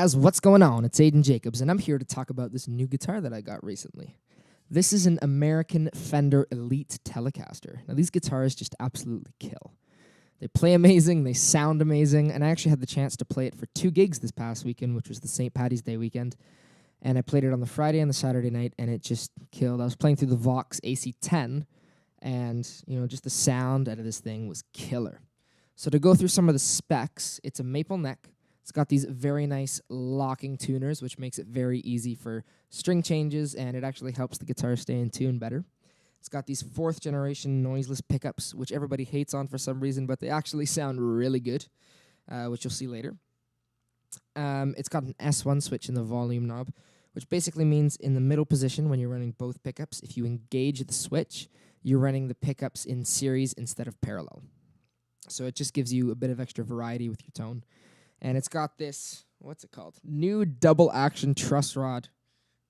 guys, what's going on? It's Ayden Jacobs, and I'm here to talk about this new guitar that I got recently. This is an American Fender Elite Telecaster. Now, these guitars just absolutely kill. They play amazing, they sound amazing, and I actually had the chance to play it for 2 gigs this past weekend, which was the St. Paddy's Day weekend. And I played it on the Friday and the Saturday night, and it just killed. I was playing through the Vox AC-10, and just the sound out of this thing was killer. So to go through some of the specs, it's a maple neck. It's got these very nice locking tuners, which makes it very easy for string changes, and it actually helps the guitar stay in tune better. It's got these 4th generation noiseless pickups, which everybody hates on for some reason, but they actually sound really good, which you'll see later. It's got an S1 switch in the volume knob, which basically means in the middle position when you're running both pickups, if you engage the switch, you're running the pickups in series instead of parallel. So it just gives you a bit of extra variety with your tone. And it's got this, what's it called? New double action truss rod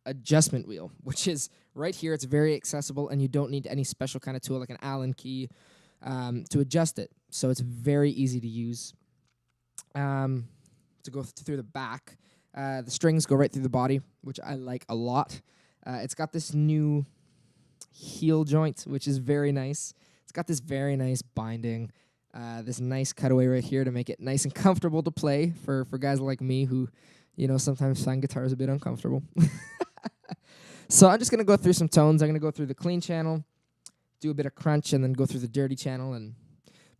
adjustment wheel, which is right here. It's very accessible, and you don't need any special kind of tool like an Allen key to adjust it. So it's very easy to use. To go through the back, the strings go right through the body, which I like a lot. It's got this new heel joint, which is very nice. It's got this very nice binding. This nice cutaway right here to make it nice and comfortable to play for guys like me who, sometimes find guitars a bit uncomfortable. So I'm just going to go through some tones. I'm going to go through the clean channel, do a bit of crunch, and then go through the dirty channel and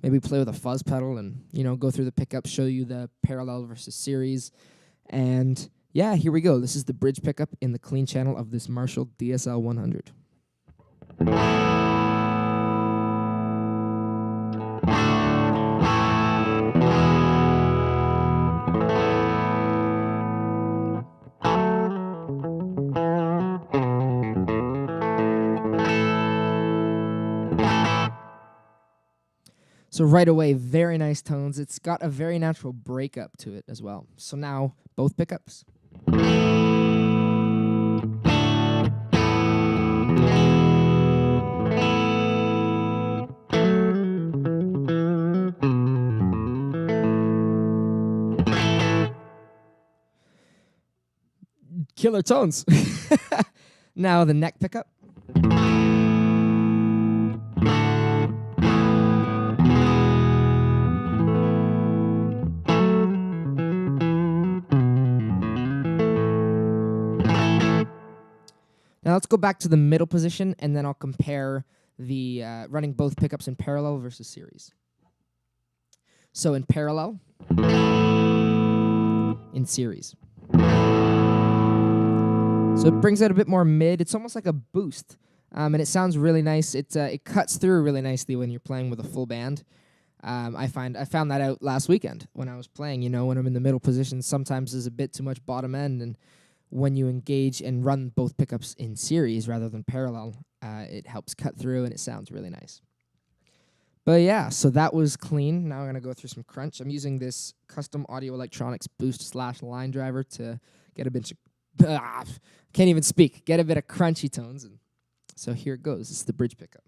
maybe play with a fuzz pedal and, go through the pickup, show you the parallel versus series. And, yeah, here we go. This is the bridge pickup in the clean channel of this Marshall DSL 100. So right away, very nice tones. It's got a very natural breakup to it as well. So now, both pickups. Killer tones. Now the neck pickup. Now let's go back to the middle position, and then I'll compare the running both pickups in parallel versus series. So in parallel, in series. So it brings out a bit more mid. It's almost like a boost, and it sounds really nice. It cuts through really nicely when you're playing with a full band. I found that out last weekend when I was playing. When I'm in the middle position, sometimes there's a bit too much bottom end, and when you engage and run both pickups in series rather than parallel, it helps cut through, and it sounds really nice. But yeah, so that was clean. Now I'm going to go through some crunch. I'm using this custom audio electronics boost/line driver to get a bit of, can't even speak, get a bit of crunchy tones. And so here it goes. This is the bridge pickup.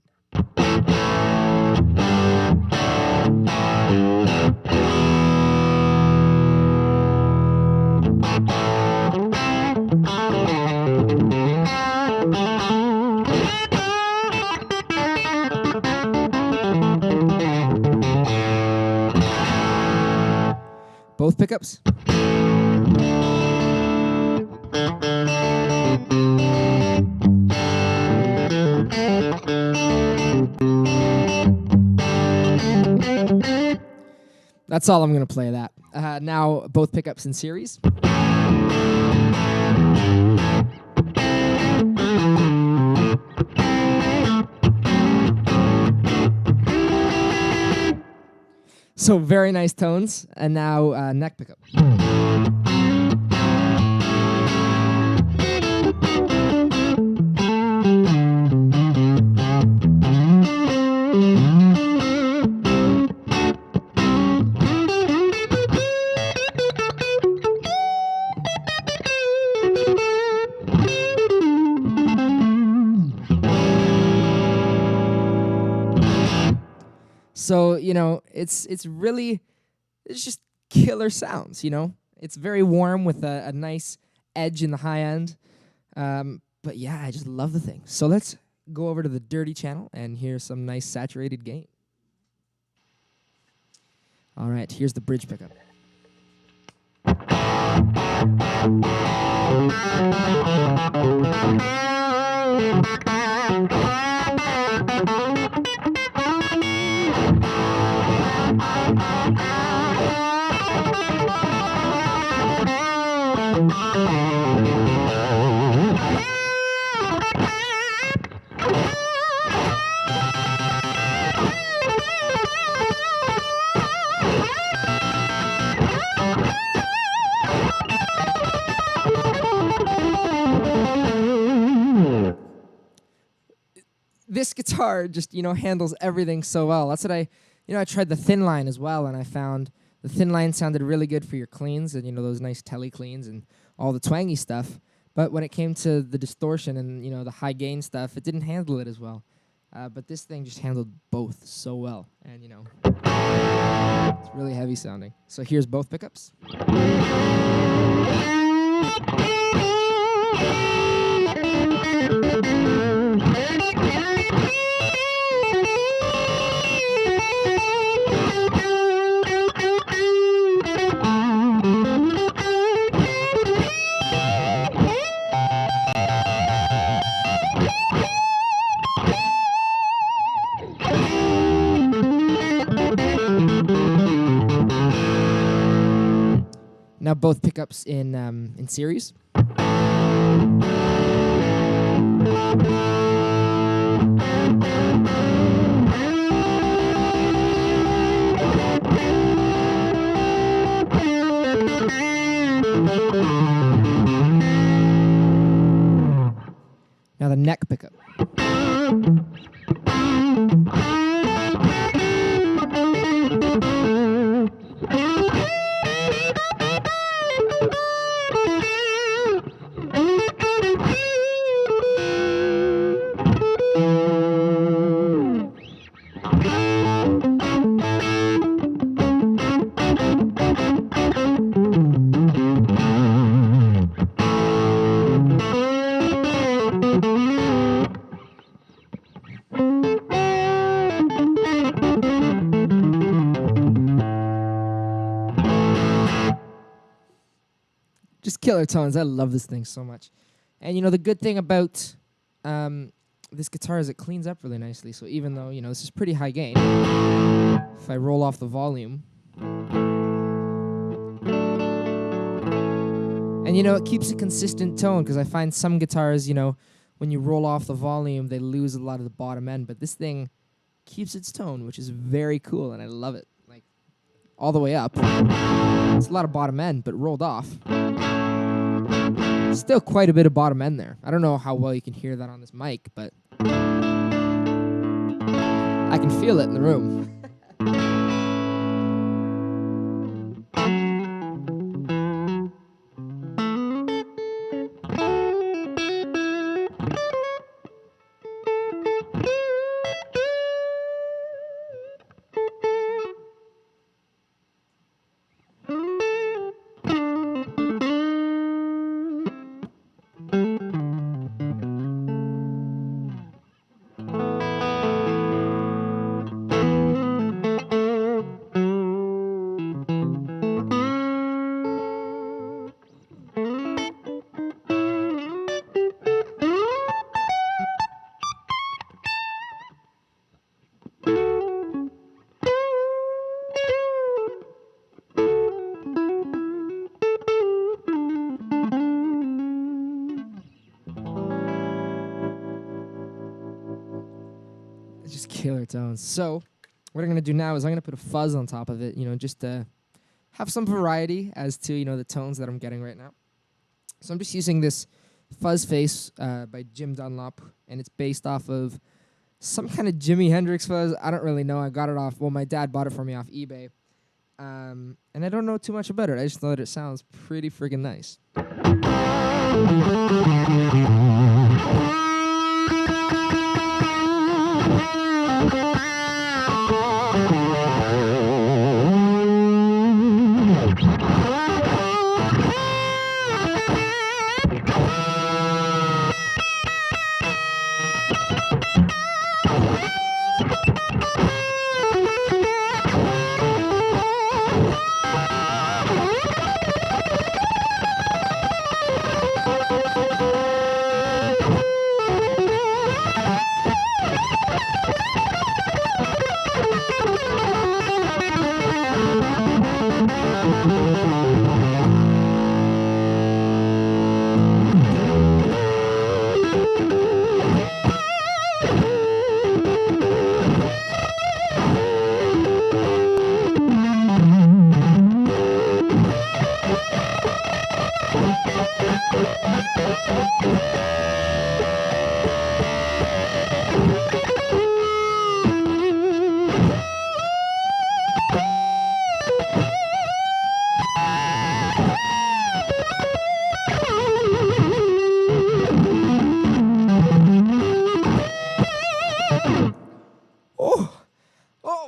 Both pickups. That's all I'm going to play of that. Now, both pickups in series. So very nice tones, and now neck pickup. So, it's just killer sounds, It's very warm with a nice edge in the high end. But yeah, I just love the thing. So let's go over to the dirty channel and hear some nice saturated gain. All right, here's the bridge pickup. This guitar just, handles everything so well. That's what I tried the thin line as well, and I found the thin line sounded really good for your cleans and, those nice tele cleans and all the twangy stuff. But when it came to the distortion and, the high gain stuff, it didn't handle it as well. But this thing just handled both so well. And, it's really heavy sounding. So here's both pickups. Now both pickups in series. Now the neck pickup. Just killer tones. I love this thing so much. And, the good thing about this guitar is it cleans up really nicely. So even though, this is pretty high gain, if I roll off the volume, and, it keeps a consistent tone, because I find some guitars, when you roll off the volume, they lose a lot of the bottom end. But this thing keeps its tone, which is very cool, and I love it. Like, all the way up. It's a lot of bottom end, but rolled off. Still quite a bit of bottom end there. I don't know how well you can hear that on this mic, but I can feel it in the room. Just killer tones. So what I'm going to do now is I'm going to put a fuzz on top of it, just to have some variety as to, the tones that I'm getting right now. So I'm just using this fuzz face by Jim Dunlop, and it's based off of some kind of Jimi Hendrix fuzz. I don't really know. I got it off, my dad bought it for me off eBay. And I don't know too much about it. I just thought it sounds pretty friggin' nice.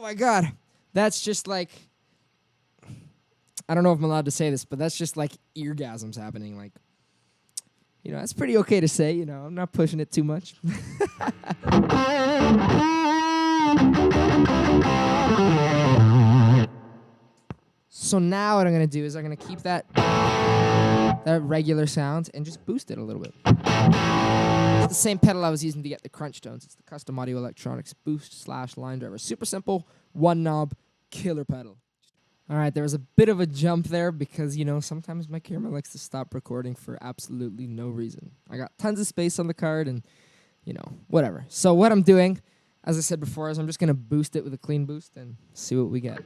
my God. That's just like, I don't know if I'm allowed to say this, but that's just like eargasms happening. Like, you know, that's pretty okay to say. You know, I'm not pushing it too much. So now what I'm going to do is I'm going to keep that regular sound and just boost it a little bit. It's the same pedal I was using to get the crunch tones. It's the Custom Audio Electronics Boost / Line Driver. Super simple, one knob, killer pedal. All right, there was a bit of a jump there because, you know, sometimes my camera likes to stop recording for absolutely no reason. I got tons of space on the card and, you know, whatever. So what I'm doing, as I said before, is I'm just going to boost it with a clean boost and see what we get.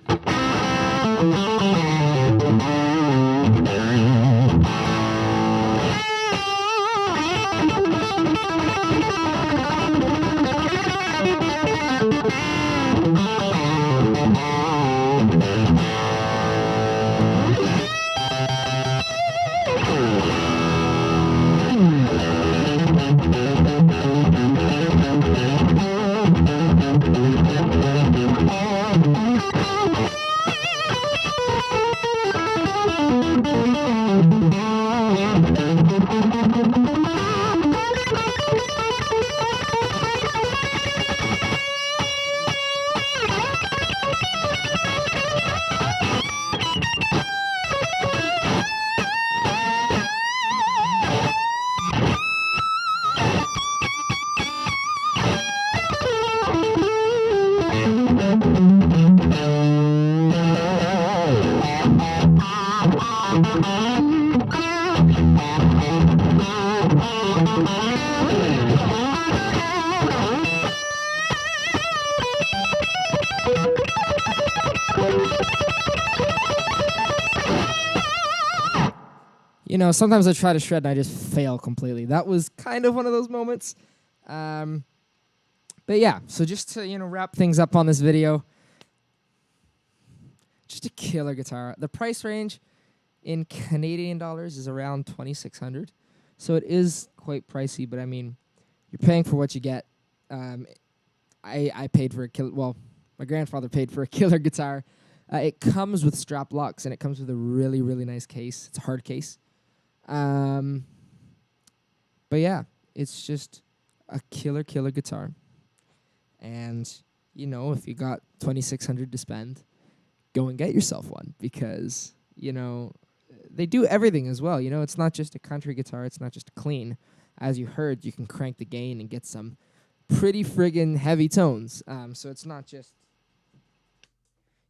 You know, sometimes I try to shred and I just fail completely. That was kind of one of those moments. But yeah, so just to, you know, wrap things up on this video, just a killer guitar. The price range in Canadian dollars is around $2,600. So it is quite pricey, but I mean, you're paying for what you get. I paid for a killer, well, my grandfather paid for a killer guitar. It comes with strap locks and it comes with a really, really nice case. It's a hard case. But yeah, it's just a killer guitar. And, you know, if you got $2,600 to spend, go and get yourself one because, you know, they do everything as well. You know, it's not just a country guitar. It's not just clean. As you heard, you can crank the gain and get some pretty friggin' heavy tones. So it's not just,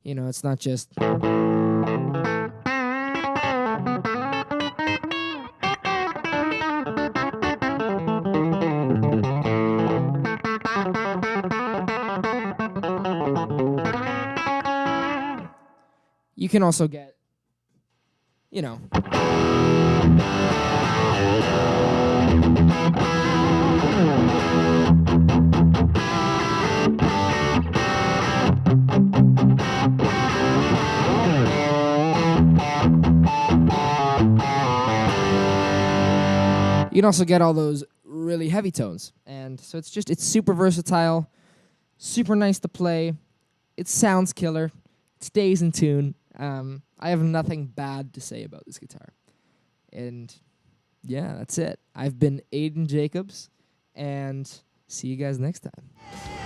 you know, it's not just... You can also get, you know, you can also get all those really heavy tones. And so it's super versatile, super nice to play. It sounds killer. It stays in tune. I have nothing bad to say about this guitar. And yeah, that's it. I've been Ayden Jacobs, and see you guys next time.